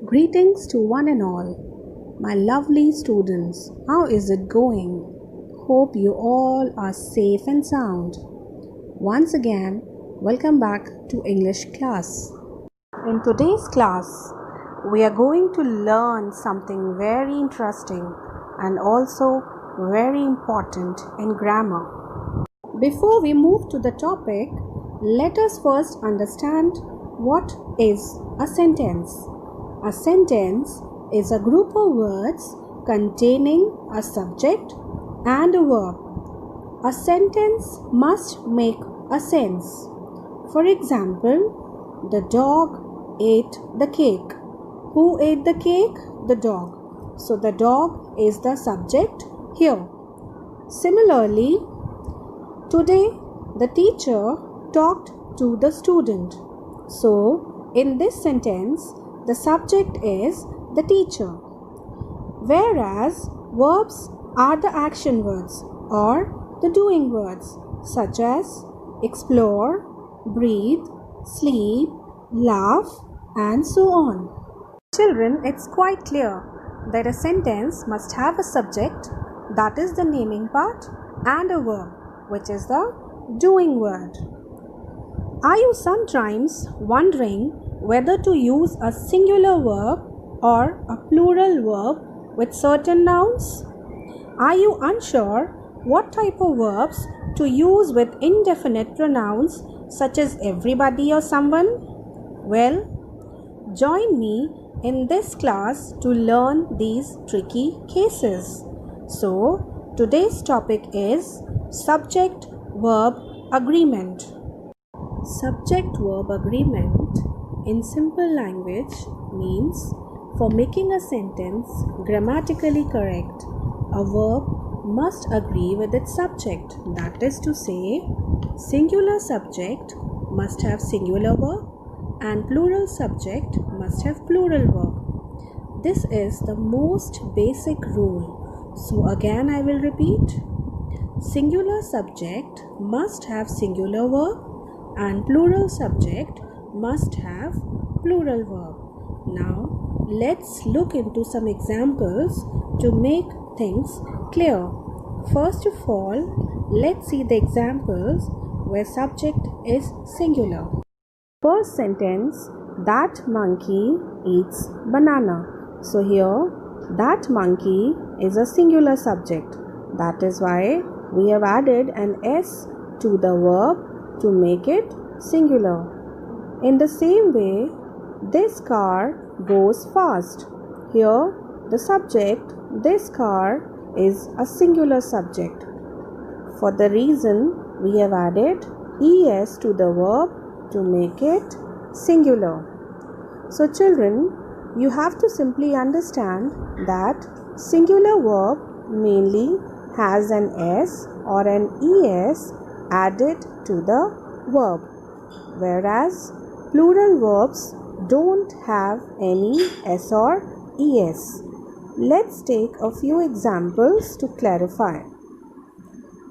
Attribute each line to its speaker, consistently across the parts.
Speaker 1: Greetings to one and all, my lovely students. How is it going? Hope you all are safe and sound. Once again, welcome back to English class. In today's class, we are going to learn something very interesting and also very important in grammar. Before we move to the topic, let us first understand what is a sentence. A sentence is a group of words containing a subject and a verb. A sentence must make a sense. For example, the dog ate the cake. Who ate the cake? The dog. So the dog is the subject here. Similarly, today the teacher talked to the student. So in this sentence, the subject is the teacher, whereas verbs are the action words or the doing words such as explore, breathe, sleep, laugh, and so on. Children, it's quite clear that a sentence must have a subject, that is the naming part, and a verb, which is the doing word. Are you sometimes wondering whether to use a singular verb or a plural verb with certain nouns? Are you unsure what type of verbs to use with indefinite pronouns such as everybody or someone? Well, join me in this class to learn these tricky cases. So, today's topic is subject-verb agreement. Subject-verb agreement in simple language means for making a sentence grammatically correct, a verb must agree with its subject. That is to say, singular subject must have singular verb and plural subject must have plural verb. This is the most basic rule. So again I will repeat. Singular subject must have singular verb and plural subject must have plural verb. Now, let's look into some examples to make things clear. First of all, let's see the examples where subject is singular. First sentence, that monkey eats banana. So here, that monkey is a singular subject. That is why we have added an S to the verb to make it singular. In the same way, this car goes fast. Here, the subject, this car, is a singular subject. For the reason, we have added ES to the verb to make it singular. So children, you have to simply understand that singular verb mainly has an S or an ES added to the verb, whereas plural verbs don't have any S or ES. Let's take a few examples to clarify.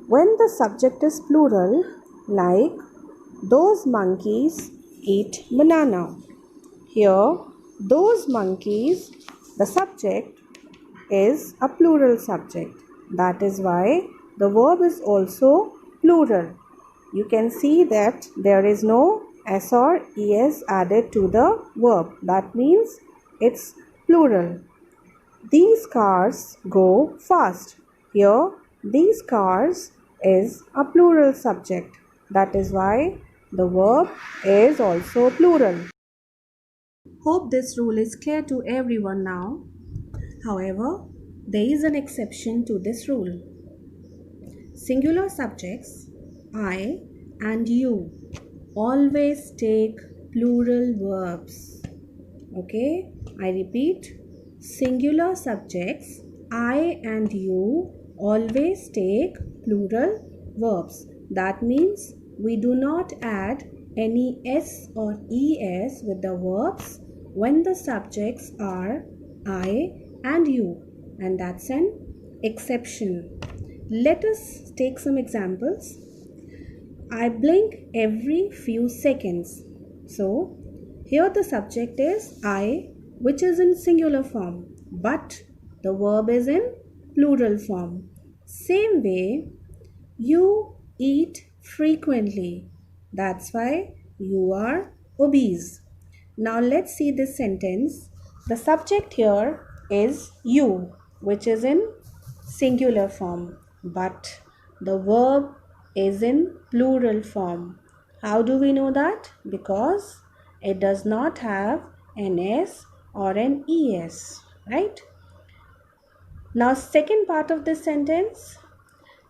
Speaker 1: When the subject is plural, like those monkeys eat banana. Here, those monkeys, the subject is a plural subject. That is why the verb is also plural. You can see that there is no S or ES added to the verb. That means it's plural. These cars go fast. Here, these cars is a plural subject. That is why the verb is also plural. Hope this rule is clear to everyone now. However, there is an exception to this rule. Singular subjects, I and you, always take plural verbs. Okay, I repeat, singular subjects, I and you, always take plural verbs. That means we do not add any S or ES with the verbs when the subjects are I and you, and that's an exception. Let us take some examples. I blink every few seconds. So, here the subject is I which is in singular form, but the verb is in plural form. Same way, you eat frequently. That's why you are obese. Now let's see this sentence. The subject here is you, which is in singular form, but the verb is in plural form. How do we know that? Because it does not have an S or an ES, right? Now, second part of this sentence,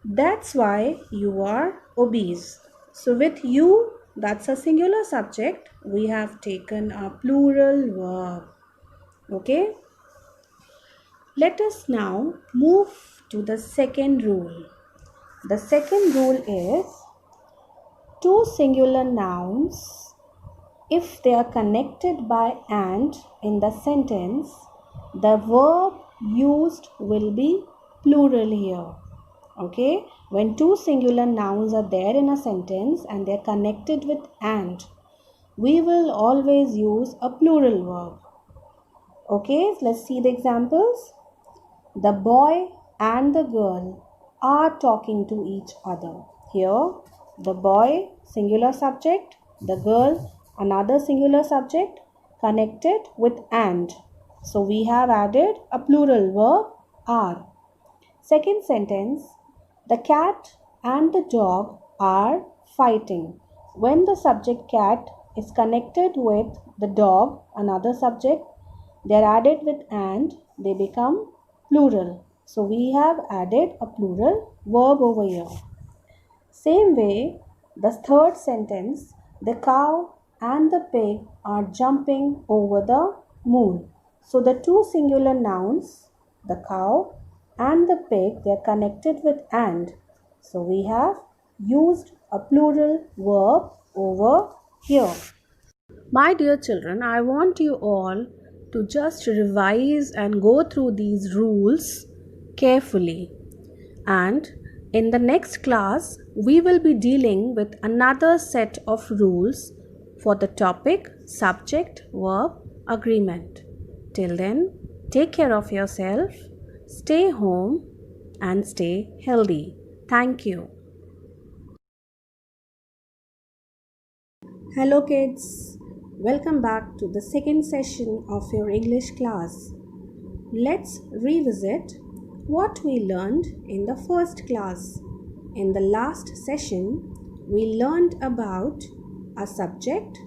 Speaker 1: that's why you are obese. So, with you, that's a singular subject, we have taken a plural verb. Okay? Let us now move to the second rule. The second rule is two singular nouns, if they are connected by and in the sentence, the verb used will be plural here. Okay, when two singular nouns are there in a sentence and they are connected with and, we will always use a plural verb. Okay, let's see the examples. The boy and the girl are talking to each other. Here, the boy, singular subject, the girl, another singular subject, connected with and. So we have added a plural verb, are. Second sentence, the cat and the dog are fighting. When the subject cat is connected with the dog, another subject, they are added with and, they become plural. So we have added a plural verb over here. Same way, the third sentence, the cow and the pig are jumping over the moon. So the two singular nouns, the cow and the pig, they are connected with and. So we have used a plural verb over here. My dear children, I want you all to just revise and go through these rules carefully. And in the next class, we will be dealing with another set of rules for the topic subject verb agreement. Till then, take care of yourself, stay home, and stay healthy. Thank you. Hello, kids. Welcome back to the second session of your English class. Let's revisit what we learned in the first class. In the last session, we learned about a subject,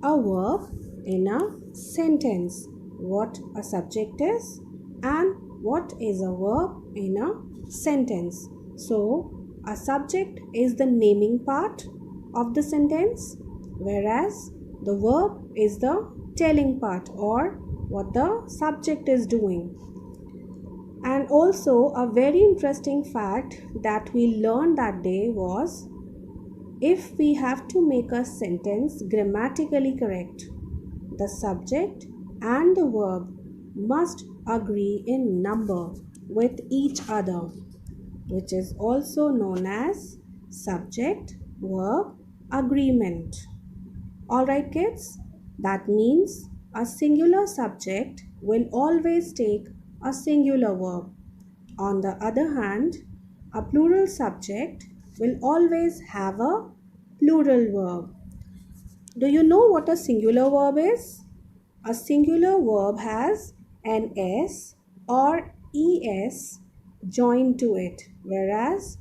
Speaker 1: a verb in a sentence, what a subject is and what is a verb in a sentence. So, a subject is the naming part of the sentence, whereas the verb is the telling part or what the subject is doing. And also a very interesting fact that we learned that day was, if we have to make a sentence grammatically correct, the subject and the verb must agree in number with each other, which is also known as subject verb agreement. Alright kids, that means a singular subject will always take a singular verb. On the other hand, a plural subject will always have a plural verb. Do you know what a singular verb is? A singular verb has an S or ES joined to it, whereas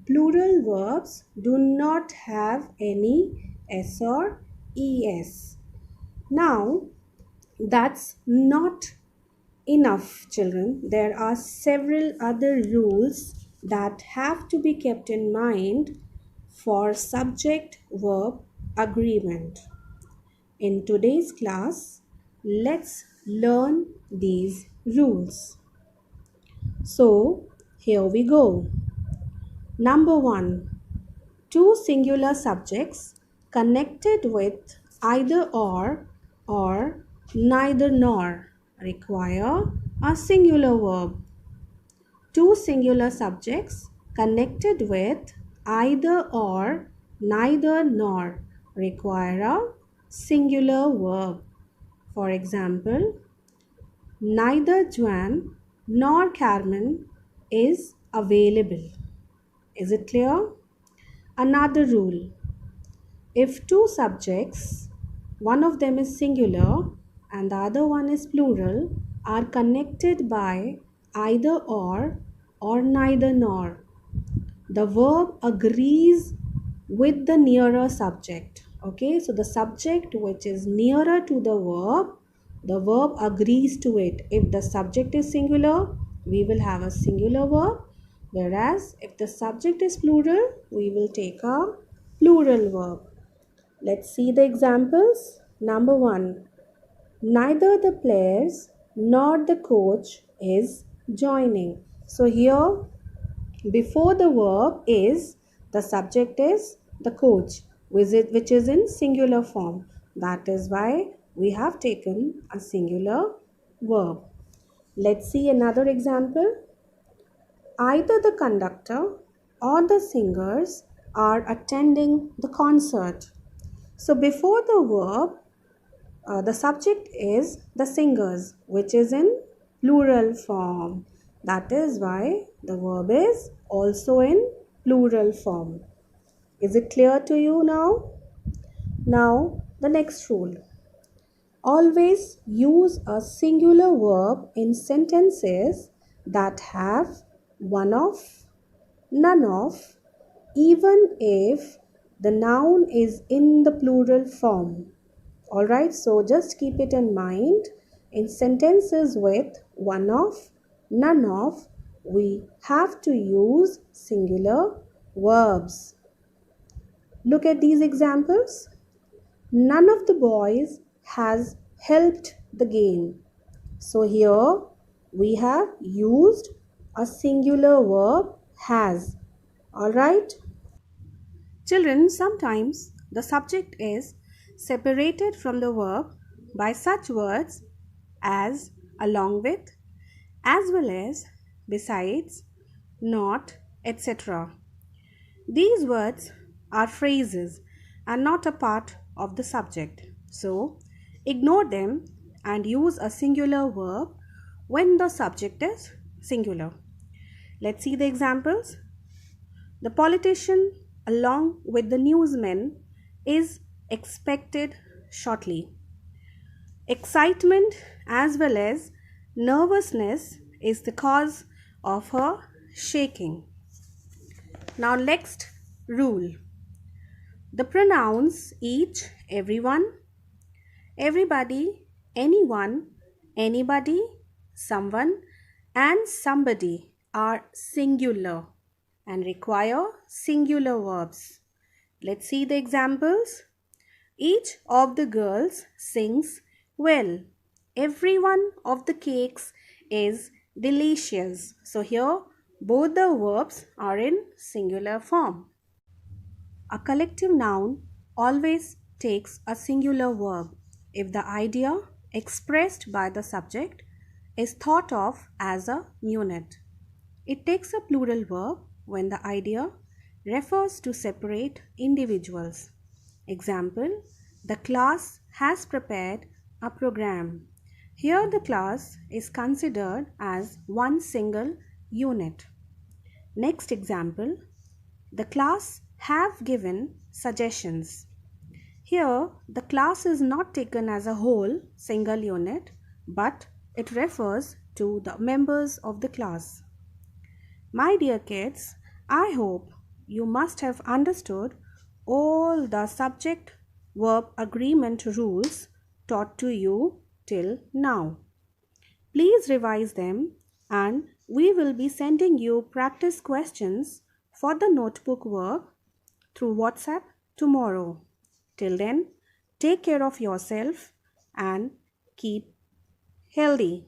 Speaker 1: plural verbs do not have any S or ES. Now, that's not enough, children. There are several other rules that have to be kept in mind for subject verb agreement. In today's class, let's learn these rules. So, here we go. Number 1. Two singular subjects connected with either or neither nor require a singular verb. Two singular subjects connected with either or neither nor require a singular verb. For example, Neither Juan nor Carmen is available. Is it clear? Another rule. If two subjects, one of them is singular and the other one is plural, are connected by either or neither nor, the verb agrees with the nearer subject. Okay, so the subject which is nearer to the verb agrees to it. If the subject is singular, we will have a singular verb, whereas if the subject is plural, we will take a plural verb. Let's see the examples. Number one, neither the players nor the coach is joining. So here, before the verb is, the subject is the coach, which is in singular form. That is why we have taken a singular verb. Let's see another example. Either the conductor or the singers are attending the concert. So before the verb, the subject is the singers, which is in plural form. That is why the verb is also in plural form. Is it clear to you now? Now, the next rule. Always use a singular verb in sentences that have one of, none of, even if the noun is in the plural form. Alright, so just keep it in mind. In sentences with one of, none of, we have to use singular verbs. Look at these examples. None of the boys has helped the game. So here we have used a singular verb has. Alright. Children, sometimes the subject is separated from the verb by such words as along with, as well as, besides, not, etc. These words are phrases and not a part of the subject. So, ignore them and use a singular verb when the subject is singular. Let's see the examples. The politician, along with the newsman, is expected shortly. Excitement as well as nervousness is the cause of her shaking. Now, next rule. The pronouns each, everyone, everybody, anyone, anybody, someone, and somebody are singular and require singular verbs. Let's see the examples. Each of the girls sings well. Every one of the cakes is delicious. So here both the verbs are in singular form. A collective noun always takes a singular verb if the idea expressed by the subject is thought of as a unit. It takes a plural verb when the idea refers to separate individuals. Example, the class has prepared a program. Here the class is considered as one single unit. Next example, the class have given suggestions. Here the class is not taken as a whole single unit, but it refers to the members of the class. My dear kids, I hope you must have understood all the subject-verb agreement rules taught to you till now. Please revise them and we will be sending you practice questions for the notebook work through WhatsApp tomorrow. Till then, take care of yourself and keep healthy.